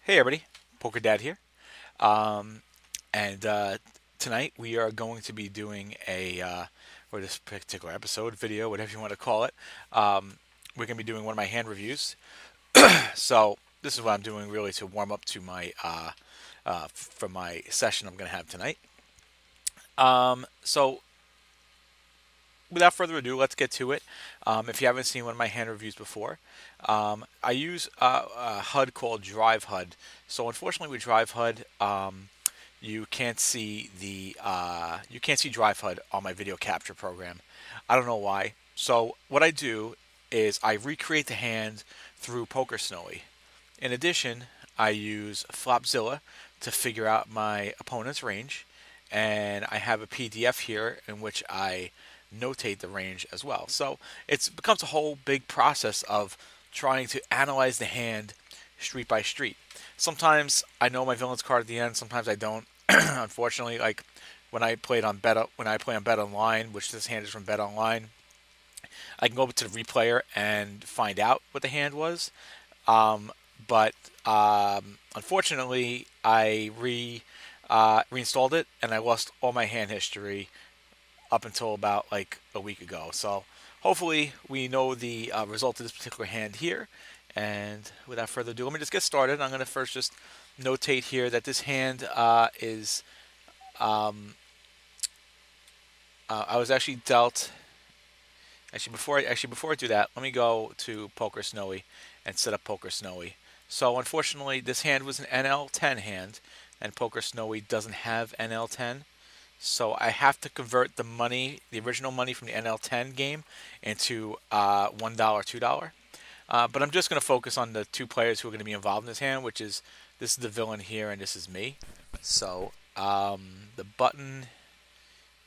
Hey everybody, Poker Dad here. Um, and tonight we are going to be doing or this particular episode, video, whatever you want to call it. We're going to be doing one of my hand reviews. So this is what I'm doing really to warm up to for my session I'm going to have tonight. So without further ado, let's get to it. If you haven't seen one of my hand reviews before, I use a HUD called Drive HUD. So unfortunately, with Drive HUD, you can't see Drive HUD on my video capture program. I don't know why. So what I do is I recreate the hand through Poker Snowy. In addition, I use Flopzilla to figure out my opponent's range, and I have a PDF here in which I notate the range as well. So it becomes a whole big process of trying to analyze the hand street by street. Sometimes I know my villain's card at the end. Sometimes I don't. Unfortunately, like when I play on Betonline, which this hand is from Betonline, I can go over to the replayer and find out what the hand was. But unfortunately, I reinstalled it and I lost all my hand history up until about like a week ago. So hopefully we know the result of this particular hand here. And without further ado, let me just get started. I'm going to first just notate here that this hand is I was actually dealt. Before I do that, let me go to Poker Snowy and set up Poker Snowy. So unfortunately, this hand was an NL10 hand, and Poker Snowy doesn't have NL10. So I have to convert the money, the original money from the NL10 game, into $1, $2. But I'm just going to focus on the two players who are going to be involved in this hand, which is this is the villain here and this is me. So the button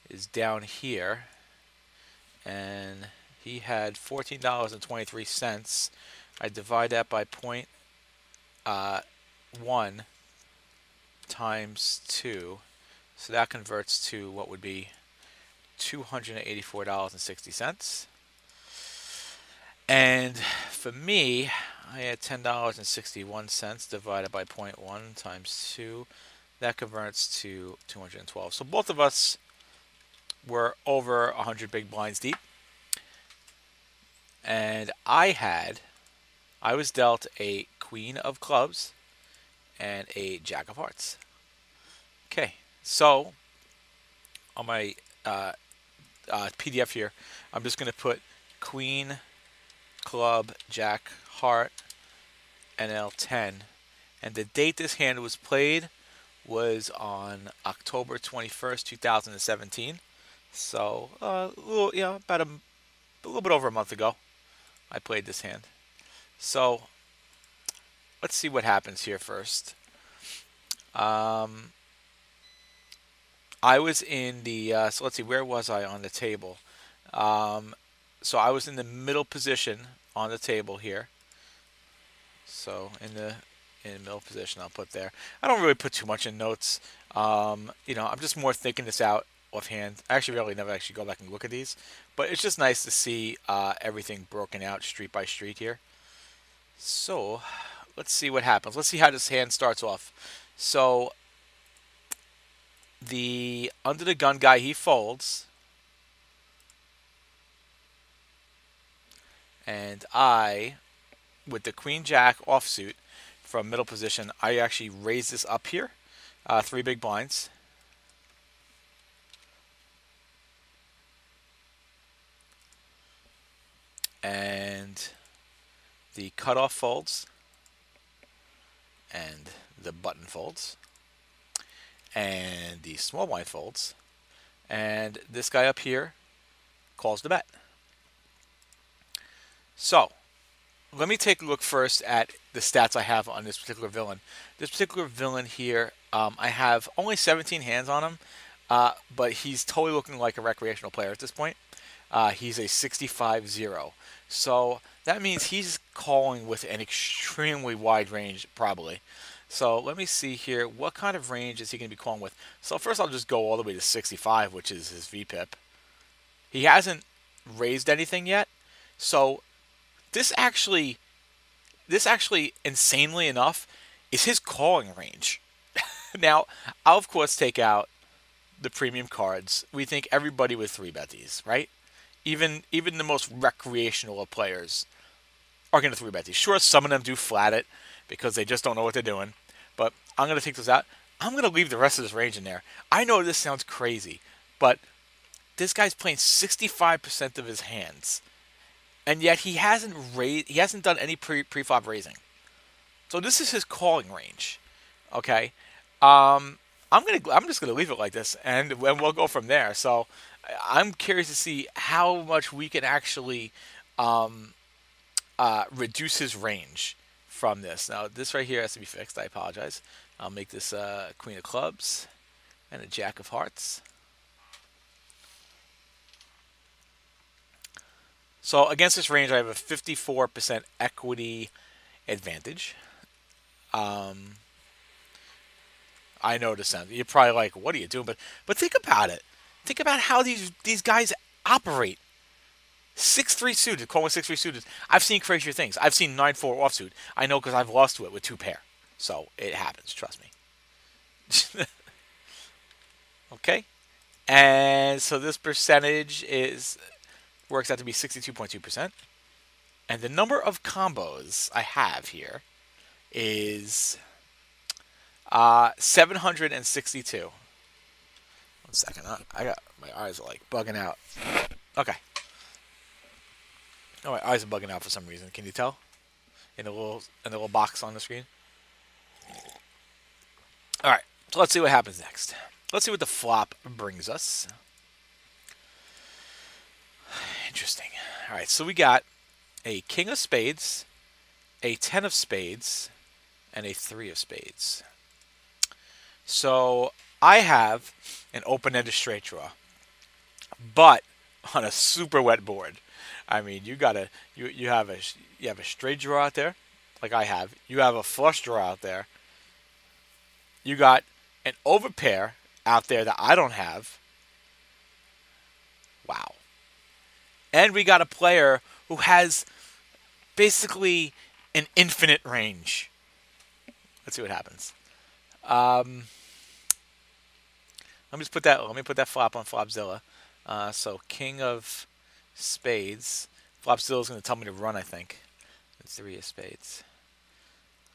is down here, and he had $14.23. I divide that by 0.1 times 2. So that converts to what would be $284.60. And for me, I had $10.61 divided by 0.1 times 2. That converts to 212. So both of us were over 100 big blinds deep. And I was dealt a queen of clubs and a jack of hearts. Okay. So, on my PDF here, I'm just going to put Queen, Club, Jack, Heart, NL10. And the date this hand was played was on October 21st, 2017. So, about a little bit over a month ago, I played this hand. So, let's see what happens here first. I was in the, so let's see, where was I on the table? So I was in the middle position on the table here. So in the middle position, I'll put there. I don't really put too much in notes. I'm just more thinking this out offhand. I actually really never actually go back and look at these. But it's just nice to see everything broken out street by street here. So let's see what happens. Let's see how this hand starts off. So the under the gun guy, he folds, and I, with the queen jack offsuit from middle position, I actually raise this up here, 3 big blinds, and the cutoff folds, and the button folds, and the small blind folds, and this guy up here calls the bet. So let me take a look first at the stats I have on this particular villain. This particular villain here, I have only 17 hands on him, but he's totally looking like a recreational player at this point. He's a 65-0. So that means he's calling with an extremely wide range, probably. So let me see here. What kind of range is he going to be calling with? So first I'll just go all the way to 65, which is his VPIP. He hasn't raised anything yet. So this actually, insanely enough, is his calling range. Now, I'll of course take out the premium cards. We think everybody would 3-bet these, right? Even the most recreational of players are going to 3-bet these. Sure, some of them do flat it because they just don't know what they're doing. But I'm going to take those out. I'm going to leave the rest of this range in there. I know this sounds crazy, but this guy's playing 65% of his hands, and yet he hasn't raised. He hasn't done any pre-flop raising. So this is his calling range. Okay, I'm just gonna leave it like this, and we'll go from there. So I'm curious to see how much we can actually reduce his range from this. Now this right here has to be fixed. I apologize. I'll make this Queen of Clubs and a Jack of Hearts. So against this range, I have a 54% equity advantage. I know this sounds. You're probably like, "What are you doing?" But think about it. Think about how these guys operate. 6-3 suited, calling 6-3 suited. I've seen crazier things. I've seen 9-4 offsuit. I know because I've lost to it with 2 pair. So it happens. Trust me. Okay, and so this percentage works out to be 62.2%, and the number of combos I have here is 762. 1 second, I got my eyes are like bugging out. Okay. Oh, my eyes are bugging out for some reason. Can you tell? In the little box on the screen. All right. So let's see what happens next. Let's see what the flop brings us. Interesting. All right. So we got a king of spades, a 10 of spades, and a 3 of spades. So I have an open-ended straight draw, but on a super wet board. I mean, you have a straight draw out there, like I have. You have a flush draw out there. You got an overpair out there that I don't have. Wow. And we got a player who has basically an infinite range. Let's see what happens. Let me put that flop on Flopzilla. So king of spades. Flopzilla is going to tell me to run, I think. It's 3 of spades.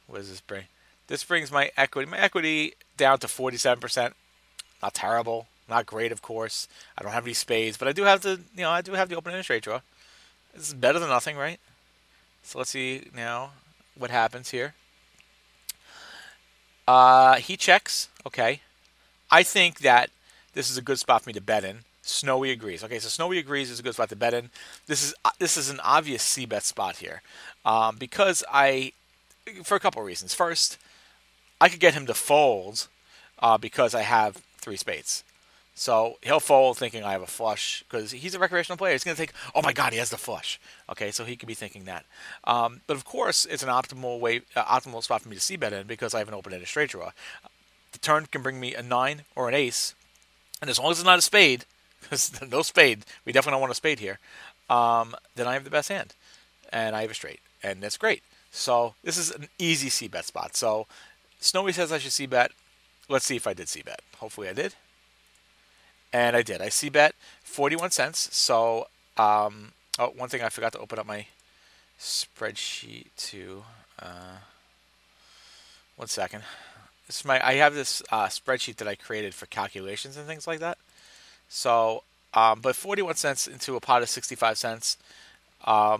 What does this bring? This brings my equity down to 47%. Not terrible, not great, of course. I don't have any spades, but I do have the open-ended straight draw. This is better than nothing, right? So let's see now what happens here. He checks. Okay. I think that this is a good spot for me to bet in. Snowy agrees. Okay, so Snowy agrees is a good spot to bet in. This is an obvious c-bet spot here, because for a couple of reasons. First, I could get him to fold because I have 3 spades. So he'll fold thinking I have a flush because he's a recreational player. He's going to think, oh my God, he has the flush. Okay, so he could be thinking that. But of course, it's an optimal spot for me to c-bet in because I have an open-ended straight draw. The turn can bring me a 9 or an ace, and as long as it's not a spade, because no spade, we definitely don't want a spade here, then I have the best hand, and I have a straight, and that's great. So this is an easy c-bet spot. So Snowy says I should c-bet. Let's see if I did c-bet. Hopefully I did. And I did. I c-bet 41 cents. So, one thing I forgot to open up my spreadsheet to. 1 second. I have this spreadsheet that I created for calculations and things like that. So, but 41 cents into a pot of 65 cents. So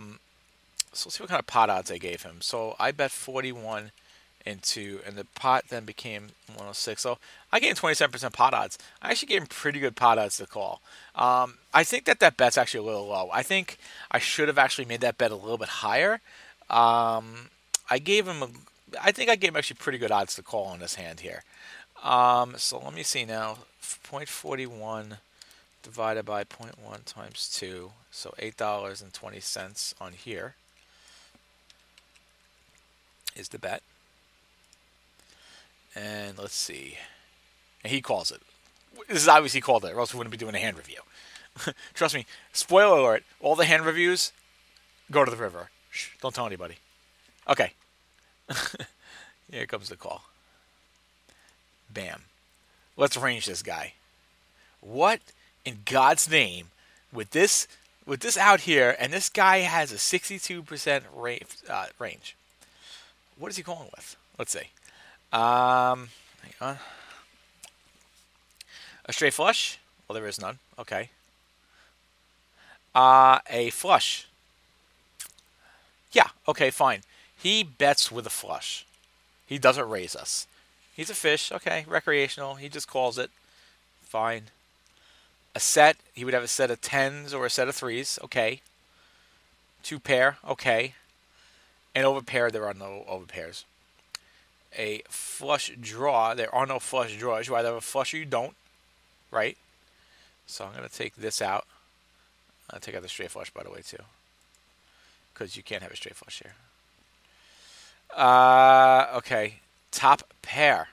let's see what kind of pot odds I gave him. So I bet 41 and the pot then became 106. So I gave him 27% pot odds. I actually gave him pretty good pot odds to call. I think that bet's actually a little low. I think I should have actually made that bet a little bit higher. I think I gave him actually pretty good odds to call on this hand here. So let me see now. 0.41 divided by 0.1 times 2. So $8.20 on here is the bet. And let's see. And he calls it. This is obviously called it, or else we wouldn't be doing a hand review. Trust me. Spoiler alert. All the hand reviews go to the river. Shh, don't tell anybody. Okay. Here comes the call. Bam. Let's range this guy. What in God's name with this out here, and this guy has a 62% range. What is he calling with? Let's see. Hang on. A straight flush? Well, there is none. Okay. A flush. Yeah. Okay. Fine. He bets with a flush. He doesn't raise us. He's a fish. Okay. Recreational. He just calls it. Fine. A set. He would have a set of tens or a set of threes. Okay. Two pair. Okay. And over pair, there are no over pairs. A flush draw. There are no flush draws. You either have a flush or you don't. Right? So I'm going to take this out. I'll take out the straight flush, by the way, too. Because you can't have a straight flush here. Okay. Top pair.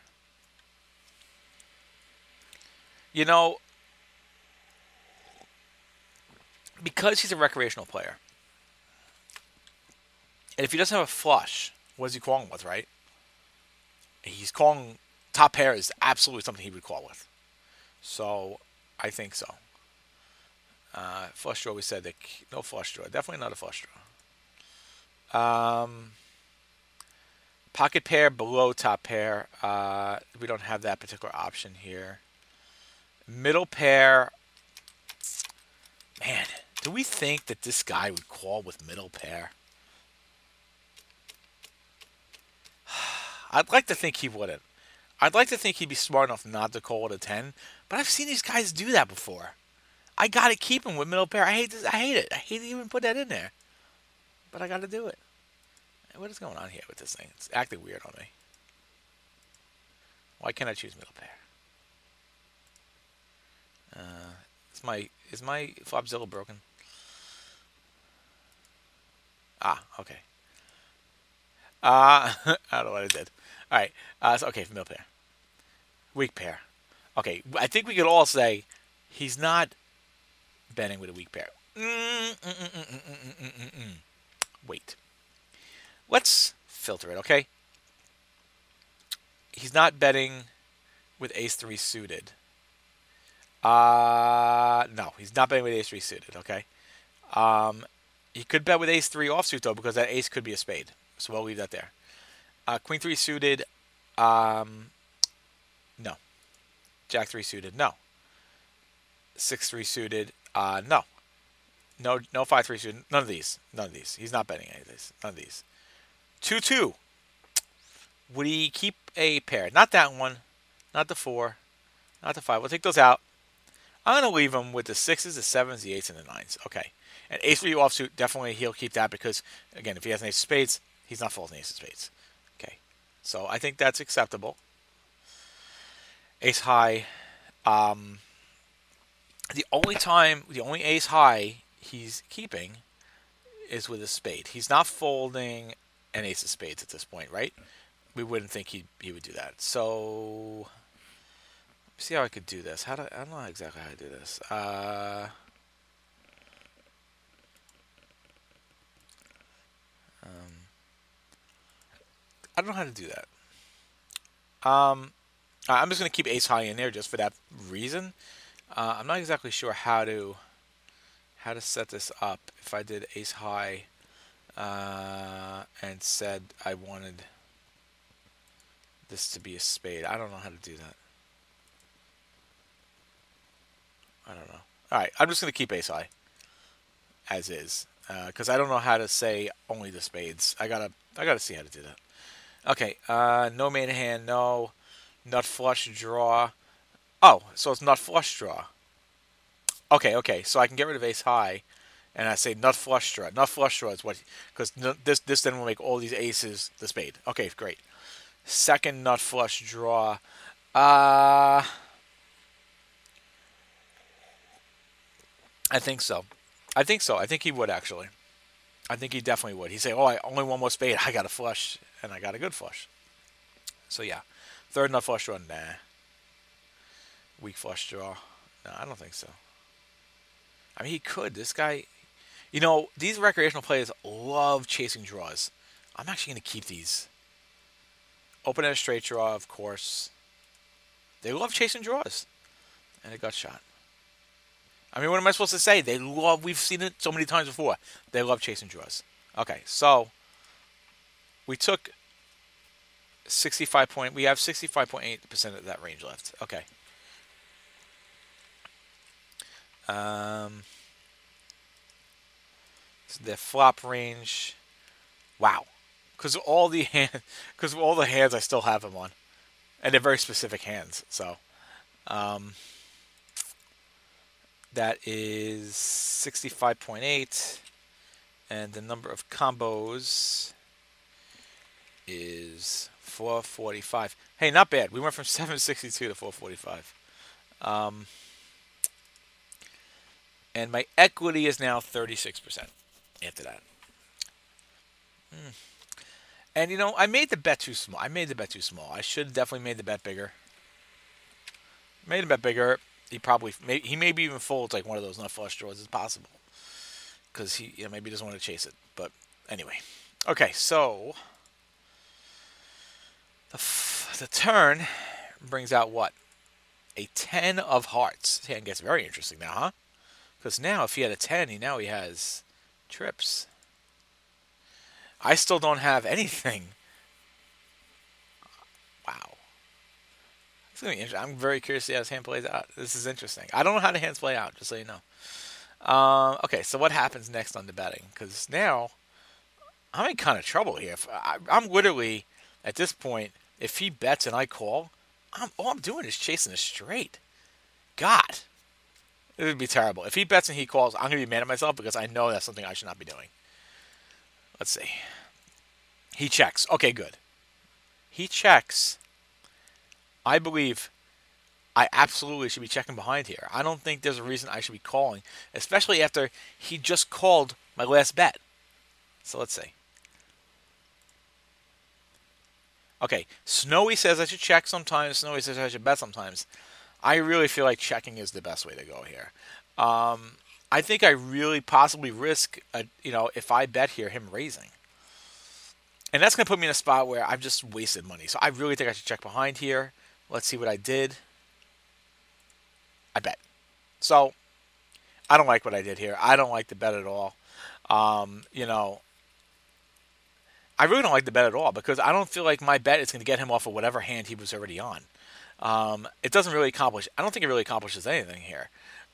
You know, because he's a recreational player, and if he doesn't have a flush, what is he calling with, right? He's calling top pair is absolutely something he would call with. So, I think so. Flush draw, we said that no flush draw. Definitely not a flush draw. Pocket pair below top pair. We don't have that particular option here. Middle pair. Man, do we think that this guy would call with middle pair? I'd like to think he wouldn't. I'd like to think he'd be smart enough not to call it a 10, but I've seen these guys do that before. I gotta keep him with middle pair. I hate this. I hate it. I hate to even put that in there, but I gotta do it. What is going on here with this thing? It's acting weird on me. Why can't I choose middle pair? Is my Flopzilla broken? Ah, okay. I don't know what I did. All right. So, okay, middle pair. Weak pair. Okay, I think we could all say he's not betting with a weak pair. Wait. Let's filter it, okay? He's not betting with ace-3 suited. No, he's not betting with ace-3 suited, okay? He could bet with ace-3 offsuit, though, because that ace could be a spade. So we'll leave that there. Queen-3 suited, no. Jack-3 suited, no. 6-3 suited, no. No 5-3 suited, none of these. None of these. He's not betting any of these. None of these. 2-2. Would he keep a pair? Not that one. Not the 4. Not the 5. We'll take those out. I'm going to leave him with the 6s, the 7s, the 8s, and the 9s. Okay. And ace-3 offsuit, definitely he'll keep that because, again, if he has an ace of spades, he's not folding ace of spades. Okay. So I think that's acceptable. Ace high. The only ace high he's keeping is with a spade. He's not folding an ace of spades at this point, right? We wouldn't think he would do that. So, let's see how I could do this. I don't know exactly how to do this. I don't know how to do that. I'm just going to keep ace high in there just for that reason. I'm not exactly sure how to set this up. If I did ace high and said I wanted this to be a spade, I don't know how to do that. I don't know. All right, I'm just going to keep ace high as is because I don't know how to say only the spades. I gotta see how to do that. Okay, no main hand, no nut flush draw. Oh, so it's nut flush draw. Okay, so I can get rid of ace high, and I say nut flush draw. Nut flush draw is what, because this then will make all these aces the spade. Okay, great. Second nut flush draw. I think so. I think he would actually. I think he definitely would. He'd say, "Oh, I only one more spade. I got a flush, and I got a good flush." So yeah, third nut flush draw. Nah. Weak flush draw. No, I don't think so. I mean, he could. This guy, you know, these recreational players love chasing draws. I'm actually going to keep these. Open a straight draw, of course. They love chasing draws. And it got shot. I mean, what am I supposed to say? They love, we've seen it so many times before. They love chasing draws. Okay, so we took 65 point, we have 65.8% of that range left. Okay. So the flop range. Wow. Because all the hands I still have them on. And they're very specific hands. So that is 65.8. And the number of combos is 445. Hey, not bad. We went from 762 to 445. And my equity is now 36% after that. And, you know, I made the bet too small. I should have definitely made the bet bigger. Made the bet bigger. He maybe even folds like one of those nut flush draws. It's possible. Because he maybe doesn't want to chase it. But anyway. Okay, so the turn brings out what? A 10 of hearts. This hand gets very interesting now, huh? Because now if he had a 10, he has trips. I still don't have anything. Wow. It's gonna be interesting. I'm very curious to see how this hand plays out. This is interesting. I don't know how the hands play out, just so you know. Okay, so what happens next on the betting? Because now I'm in kind of trouble here. I'm literally, at this point, if he bets and I call, all I'm doing is chasing a straight. God. It would be terrible. If he bets and he calls, I'm going to be mad at myself because I know that's something I should not be doing. Let's see. He checks. Okay, good. He checks. I believe I absolutely should be checking behind here. I don't think there's a reason I should be calling, especially after he just called my last bet. So let's see. Okay, Snowy says I should check sometimes. Snowy says I should bet sometimes. I really feel like checking is the best way to go here. I think I really possibly risk, if I bet here, him raising. And that's going to put me in a spot where I've just wasted money. So I really think I should check behind here. Let's see what I did. I bet. So I don't like what I did here. I don't like the bet at all. I really don't like the bet at all because I don't feel like my bet is going to get him off of whatever hand he was already on. It doesn't really accomplish. I don't think it really accomplishes anything here.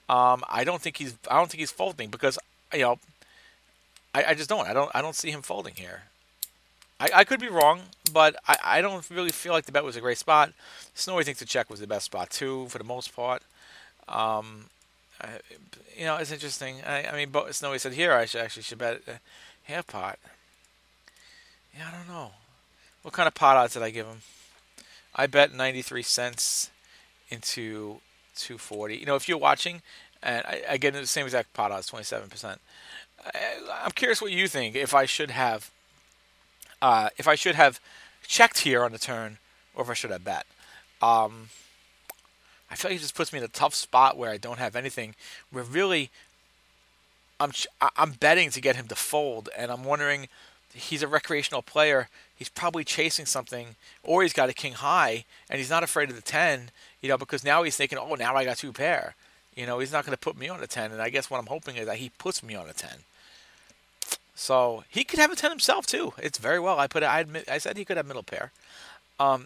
I don't think he's folding because I just don't. I don't see him folding here. I could be wrong, but I don't really feel like the bet was a great spot. Snowy thinks the check was the best spot too, for the most part. It's interesting. Snowy said here I should bet half pot. Yeah, I don't know. What kind of pot odds did I give him? I bet 93 cents into 240. If you're watching, and I get the same exact pot odds, 27%. I'm curious what you think. If I should have checked here on the turn, or if I should have bet. I feel like it just puts me in a tough spot where I don't have anything. Where really, I'm betting to get him to fold, and I'm wondering. He's a recreational player. He's probably chasing something, or he's got a king high, and he's not afraid of the 10, because now he's thinking, oh, now I got two pair. He's not going to put me on a 10, and I guess what I'm hoping is that he puts me on a 10. So he could have a 10 himself too. It's very well. I said he could have middle pair.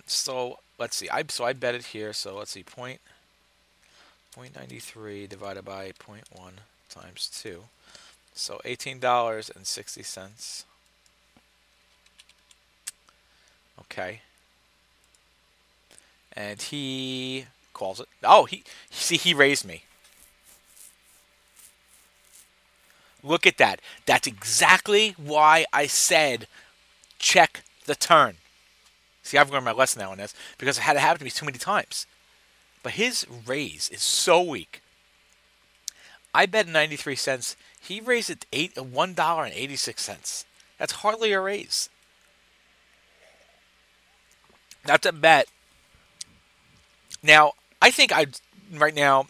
So let's see. I bet it here. So let's see. 0.93 divided by 0.1 times 2. So $18.60. Okay. And he calls it. Oh, he raised me. Look at that. That's exactly why I said check the turn. See, I've learned my lesson now on this because it had happened to me too many times. But his raise is so weak. I bet 93 cents. He raised it $1.86. That's hardly a raise. That's a bet. Now, I think right now,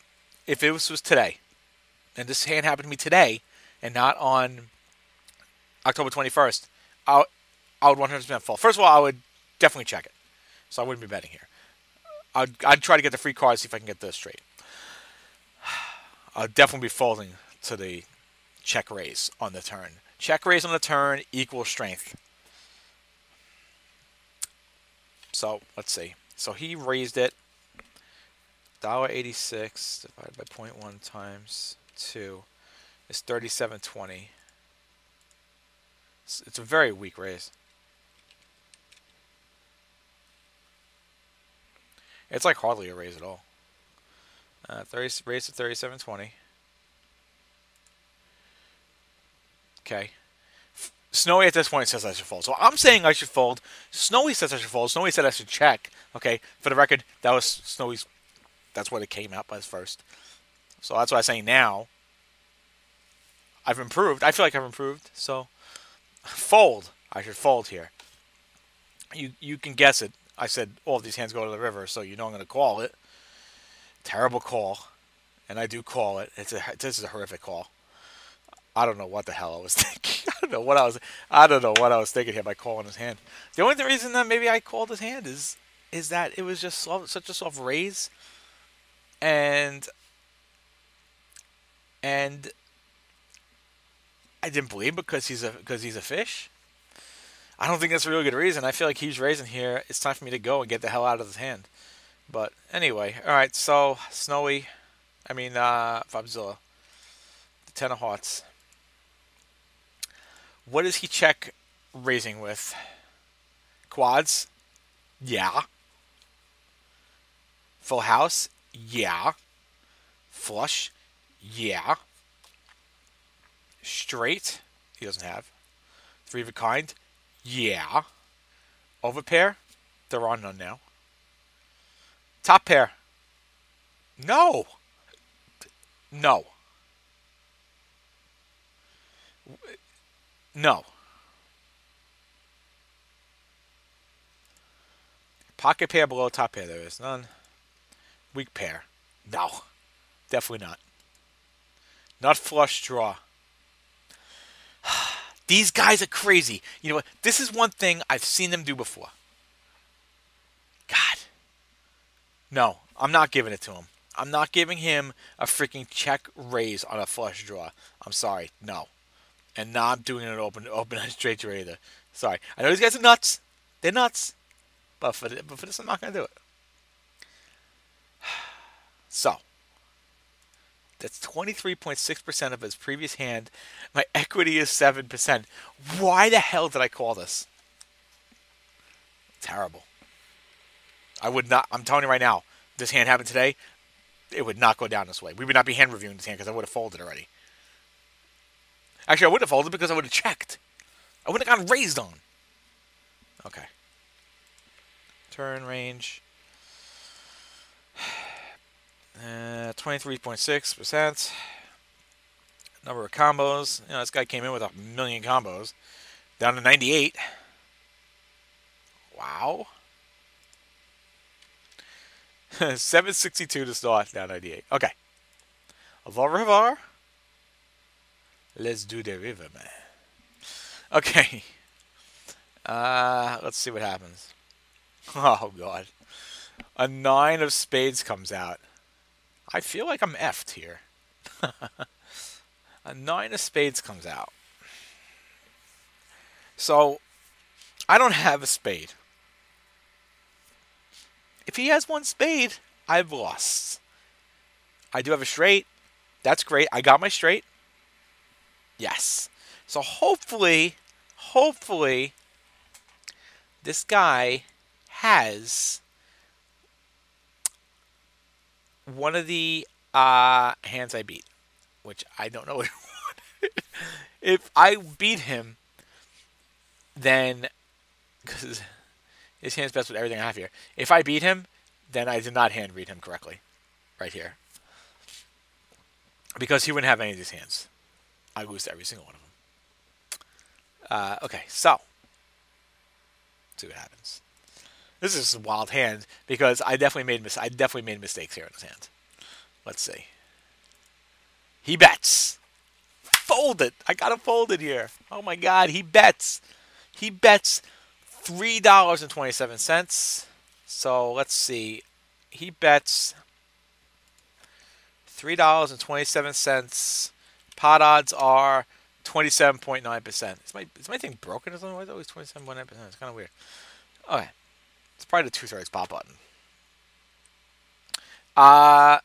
if it was today, and this hand happened to me today, and not on October 21st, I would 100% fall. First of all, I would definitely check it. so I wouldn't be betting here. I'd try to get the free card, see if I can get this straight. I'll definitely be folding to the check raise on the turn. Check raise on the turn equals strength. So let's see. So he raised it. $1.86 divided by 0.1 times 2 is $37.20. It's a very weak raise. It's like hardly a raise at all. Raise to 37.20. Okay. Snowy at this point says I should fold. So I'm saying I should fold. Snowy says I should fold. Snowy said I should check. Okay. For the record, that was Snowy's. That's what it came out as first. So that's what I'm saying now. I've improved. I feel like I've improved. So fold. I should fold here. You can guess it. I said all of these hands go to the river, so you know I'm going to call it. Terrible call. And I do call it. This is a horrific call. I don't know what the hell I was thinking. I don't know what I was thinking here by calling his hand. The only reason that maybe I called his hand is that it was just such a soft raise, and I didn't believe because he's a fish. I don't think that's a really good reason. I feel like he's raising here. It's time for me to go and get the hell out of his hand. But anyway, all right. So Snowy, Fabzilla, the 10 of hearts. What does he check raising with? Quads? Yeah. Full house? Yeah. Flush? Yeah. Straight? He doesn't have. 3 of a kind? Yeah. Overpair? There are none now. Top pair? No. No. No. Pocket pair below top pair, there is none. Weak pair. No. Definitely not. Not flush draw. These guys are crazy. You know what? This is one thing I've seen them do before. God. No, I'm not giving it to him. I'm not giving him a freaking check raise on a flush draw. I'm sorry. No. And not doing it open and straight draw either. Sorry. I know these guys are nuts. They're nuts. But for this, I'm not going to do it. So. That's 23.6% of his previous hand. My equity is 7%. Why the hell did I call this? Terrible. I would not. I'm telling you right now, this hand happened today, it would not go down this way. We would not be hand reviewing this hand because I would have folded already. Actually, I would have folded because I would have checked. I would have gotten raised on. Okay. Turn range. 23.6%. Number of combos. You know, this guy came in with 1,000,000 combos. Down to 98. Wow. 762 to start. Down 98. Okay. The river. Let's do the river, man. Okay. Let's see what happens. Oh, God. A 9 of spades comes out. I feel like I'm effed here. A 9 of spades comes out. So, I don't have a spade. If he has 1 spade, I've lost. I do have a straight. That's great. I got my straight. Yes. So hopefully, this guy has one of the hands I beat, which I don't know. If I beat him, then, because his hand's best with everything I have here. If I beat him, then I did not hand read him correctly, right here, because he wouldn't have any of these hands. I lose to every single one of them. Okay, so let's see what happens. This is a wild hand because I definitely made mistakes here in his hand. Let's see. He bets. Fold it. I got to fold it here. Oh my God, he bets. He bets $3.27. So let's see. He bets $3.27. Pot odds are 27.9%. Is my thing broken or something? Why is it always 27.9%? It's kind of weird. Okay. It's probably the two-thirds pop button. Uh,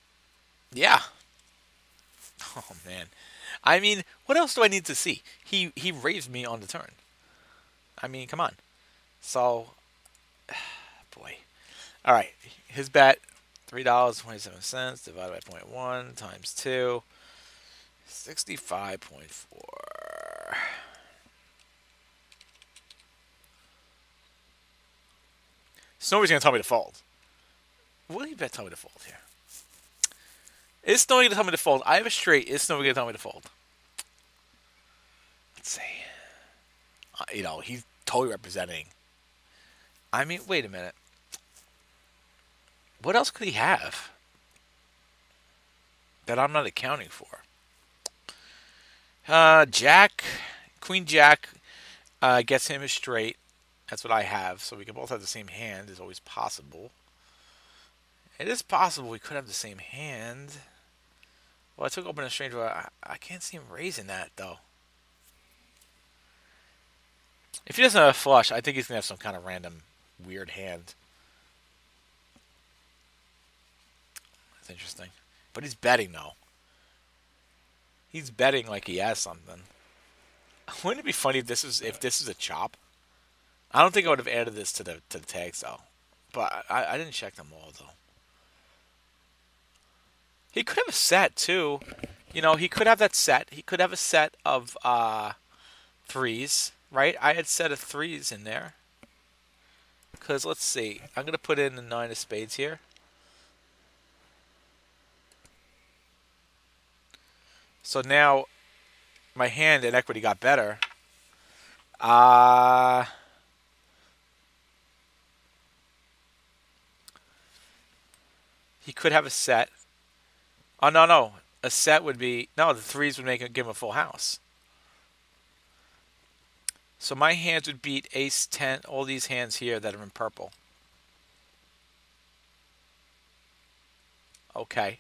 yeah. Oh, man. I mean, what else do I need to see? He raised me on the turn. I mean, come on. So, boy. All right. His bet, $3.27 divided by 0.1 times 2. 65.4. Snowy's going to tell me to fold. What do you bet tell me to fold here? Is Snowy going to tell me to fold? I have a straight. Is Snowy going to tell me to fold? Let's see. He's totally representing. I mean, wait a minute. What else could he have that I'm not accounting for? Jack, Queen Jack gets him a straight. That's what I have. So we can both have the same hand. Is always possible. It is possible we could have the same hand. Well, I took open a strange. I can't see him raising that though. If he doesn't have a flush, I think he's gonna have some kind of random weird hand. That's interesting. But he's betting though. He's betting like he has something. Wouldn't it be funny if this is a chop? I don't think I would have added this to the tags though. But I didn't check them all though. He could have a set too. He could have that set. He could have a set of threes, right? I had set of threes in there. Because let's see. I'm going to put in the 9 of spades here. So now my hand in equity got better. He could have a set. Oh, no. A set would be... No, the threes would give him a full house. So my hands would beat ace 10, all these hands here that are in purple. Okay.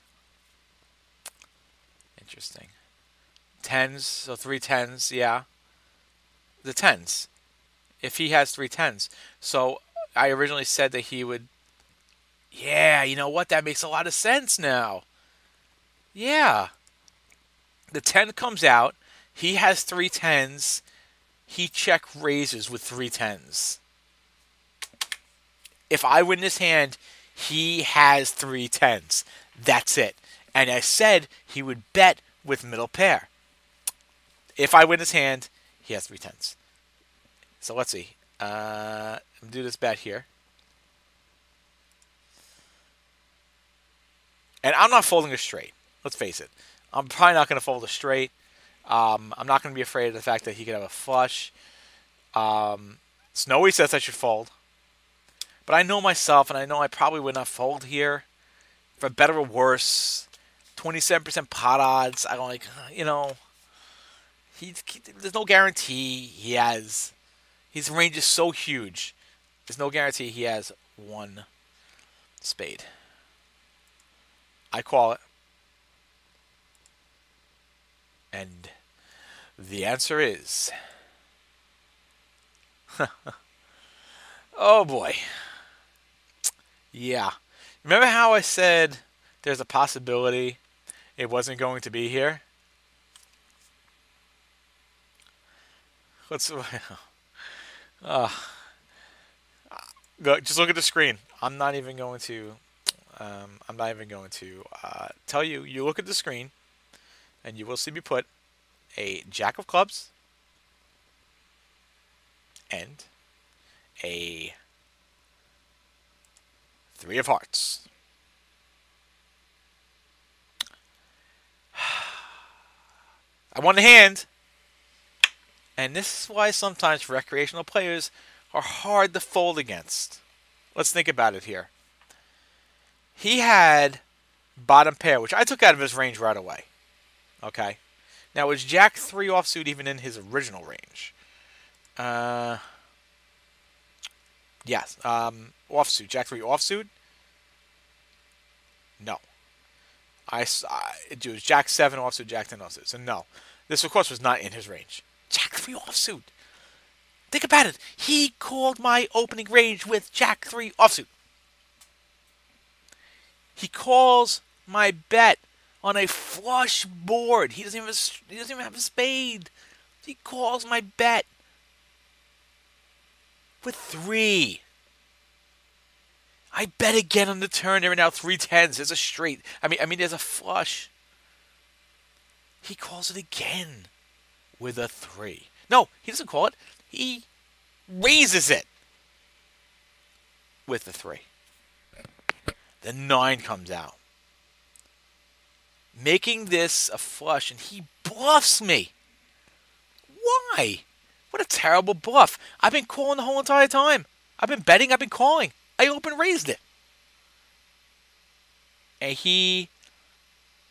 Interesting. Tens, so 3 tens, yeah. The tens. If he has 3 tens. So I originally said that he would... Yeah, you know what? That makes a lot of sense now. Yeah. The 10 comes out. He has 3 tens. He check raises with 3 tens. If I win this hand, he has 3 tens. That's it. And I said he would bet with middle pair. If I win this hand, he has 3 tens. So let's see. I'm going to do this bet here. And I'm not folding a straight. Let's face it. I'm probably not going to fold a straight. I'm not going to be afraid of the fact that he could have a flush. Snowy says I should fold. But I know myself, and I know I probably would not fold here. For better or worse, 27% pot odds. I don't there's no guarantee he has. His range is so huge. There's no guarantee he has 1 spade. I call it. And the answer is... Oh, boy. Yeah. Remember how I said there's a possibility it wasn't going to be here? Just look at the screen. I'm not even going to tell you. You look at the screen, and you will see me put a jack of clubs and a 3 of hearts. I won the hand. And this is why sometimes recreational players are hard to fold against. Let's think about it here. He had bottom pair, which I took out of his range right away. Okay. Now, was Jack 3 offsuit even in his original range? Yes. offsuit. Jack 3 offsuit? No. It was Jack 7 offsuit, Jack 10 offsuit. So no. This, of course, was not in his range. Jack 3 offsuit. Think about it. He called my opening range with Jack 3 offsuit. He calls my bet on a flush board. He doesn't even have a spade. He calls my bet with 3. I bet again on the turn. There are now 3 tens. There's a straight. I mean, there's a flush. He calls it again with a 3. No, he doesn't call it. He raises it with the 3. The 9 comes out, making this a flush, and he bluffs me. Why? What a terrible bluff. I've been calling the whole entire time. I've been betting. I've been calling. I open raised it. And he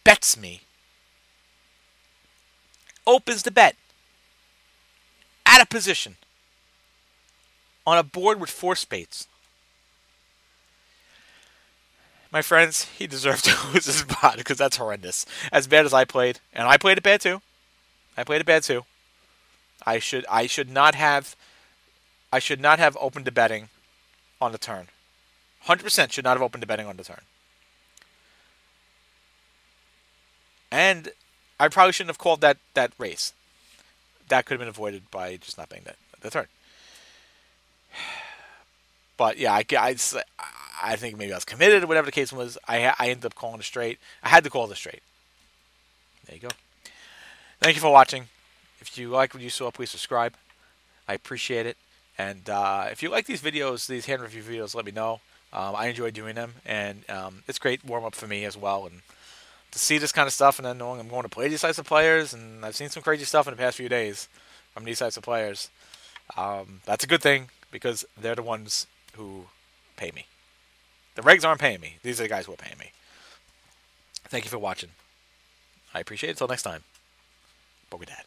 bets me. Opens the bet. Out of position. On a board with 4 spades. My friends, he deserved to lose his spot because that's horrendous. As bad as I played. And I played it bad too. I should not have opened the betting on the turn. 100% should not have opened the betting on the turn. And I probably shouldn't have called that race. That could have been avoided by just not betting the turn. But yeah, I think maybe I was committed or whatever the case was. I ended up calling a straight. I had to call the straight. There you go. Thank you for watching. If you like what you saw, please subscribe. I appreciate it. And if you like these videos, these hand review videos, let me know. I enjoy doing them, and it's great warm-up for me as well. And to see this kind of stuff, and then knowing I'm going to play these types of players, and I've seen some crazy stuff in the past few days from these types of players. That's a good thing, because they're the ones who pay me. The regs aren't paying me. These are the guys who are paying me. Thank you for watching. I appreciate it. Until next time. Bogey Dad.